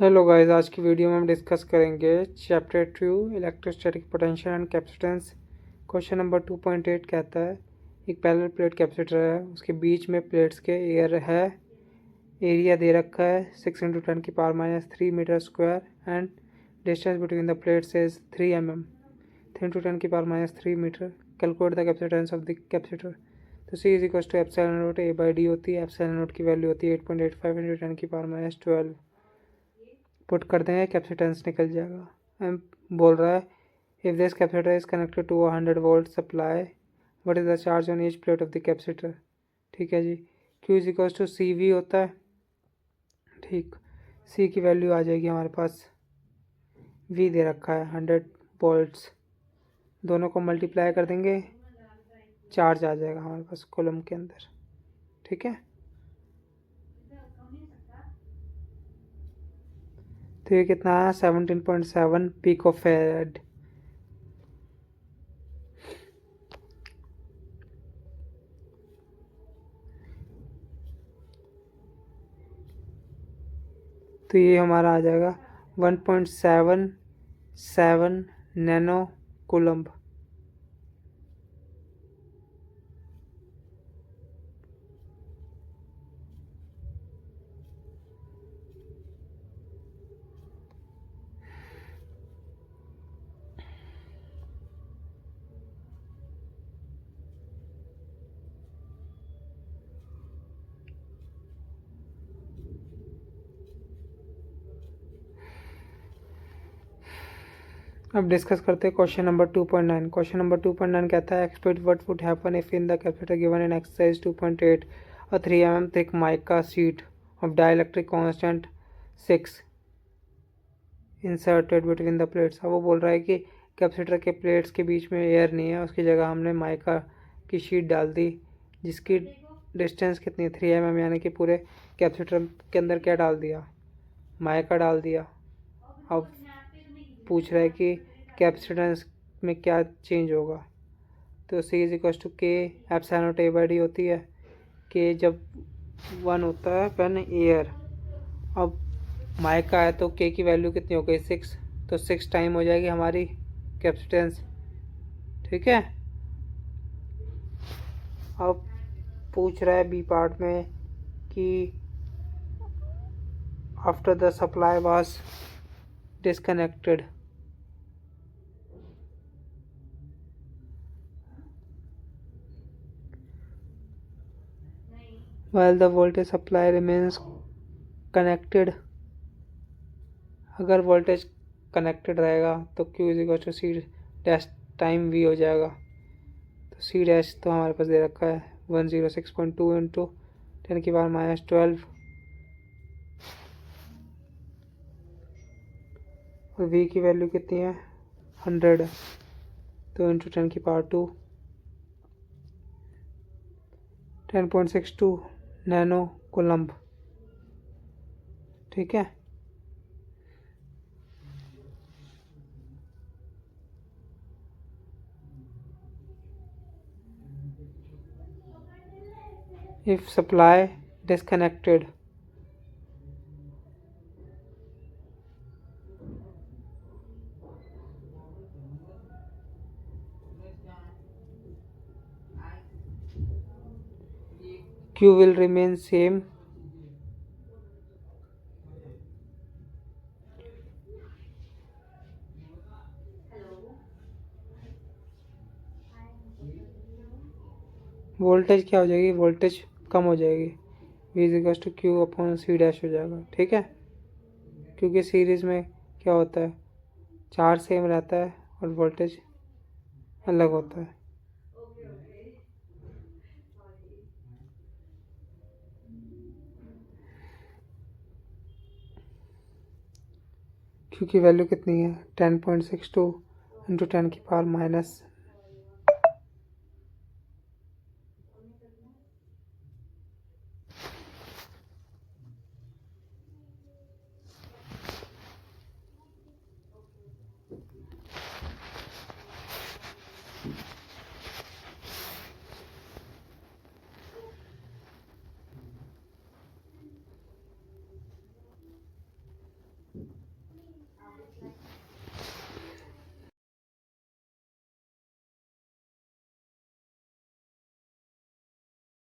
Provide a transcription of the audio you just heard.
Hello guys, आज की video में हम डिस्कस करेंगे chapter 2 electrostatic potential and capacitance. Question number 2.8 कहता है एक पैरेलल प्लेट कैपेसिटर है, उसके बीच में प्लेट्स के एयर है, एरिया दे रखा है 6 × 10⁻³ meter square and distance between the plates is 3 mm, 3 × 10⁻³ meter. Calculate the capacitance of the capacitor. तो C is equal to epsilon naught A/D होती है। एप्सिलॉन नॉट की वैल्यू होती है 8.85 × 10⁻12। पुट कर देंगे, कैपेसिटेंस निकल जाएगा। एम बोल रहा है if this capacitor is connected to 100 volt supply, what is the charge on each plate of the capacitor. ठीक है जी। Q is equal to CV होता है। ठीक, C की वैल्यू आ जाएगी हमारे पास, V दे रखा है 100 वोल्ट्स, दोनों को मल्टीप्लाई कर देंगे, चार्ज आ जाएगा हमारे पास कॉलम के अंदर। ठीक है, तो ये कितना है 17.7 पिकोफैराड। तो ये हमारा आ जाएगा 1.77 नैनो कूलम्ब। अब डिस्कस करते हैं क्वेश्चन नंबर 2.9। क्वेश्चन नंबर 2.9 कहता है explain what would happen if in the capacitor given in exercise 2.8 a 3 mm thick mica sheet of dielectric constant 6 inserted between the plates. अब वो बोल रहा है कि कैपेसिटर के प्लेट्स के बीच में एयर नहीं है, उसकी जगह हमने माइका की शीट डाल दी जिसकी डिस्टेंस कितनी है 3 mm, यानी कि पूरे कैपेसिटर के अंदर क्या डाल दिया, माइका डाल दिया। अब पूछ रहा है कि कैपेसिटेंस में क्या चेंज होगा। तो C इज इक्वल टू के एप्सिलॉन नॉट A/D होती है। के जब 1 होता है पेन एयर, अब माइका है तो के की वैल्यू कितनी हो गई 6, तो 6 टाइम हो जाएगी हमारी कैपेसिटेंस। ठीक है, अब पूछ रहा है बी पार्ट में कि after the supply was disconnected while the voltage supply remains connected। अगर वोल्टेज कनेक्टेड रहेगा तो Q is equal to C dash time V हो जाएगा। तो C डैश तो हमारे पास दे रखा है 106.2 इंटू 10⁻12 और V की वैल्यू कितनी है 100 है, तो इंटू 10⁻2 10.62 नैनो कूलम्ब। ठीक है, if supply disconnected Q will remain same voltage क्या हो जाएगी, वोल्टेज कम हो जाएगी, V is equal to Q upon C dash हो जाएगा। ठीक है, क्योंकि सीरीज में क्या होता है चार्ज सेम रहता है और वोल्टेज अलग होता है। Q की वैल्यू कितनी है 10.62 इंटू 10⁻⁻12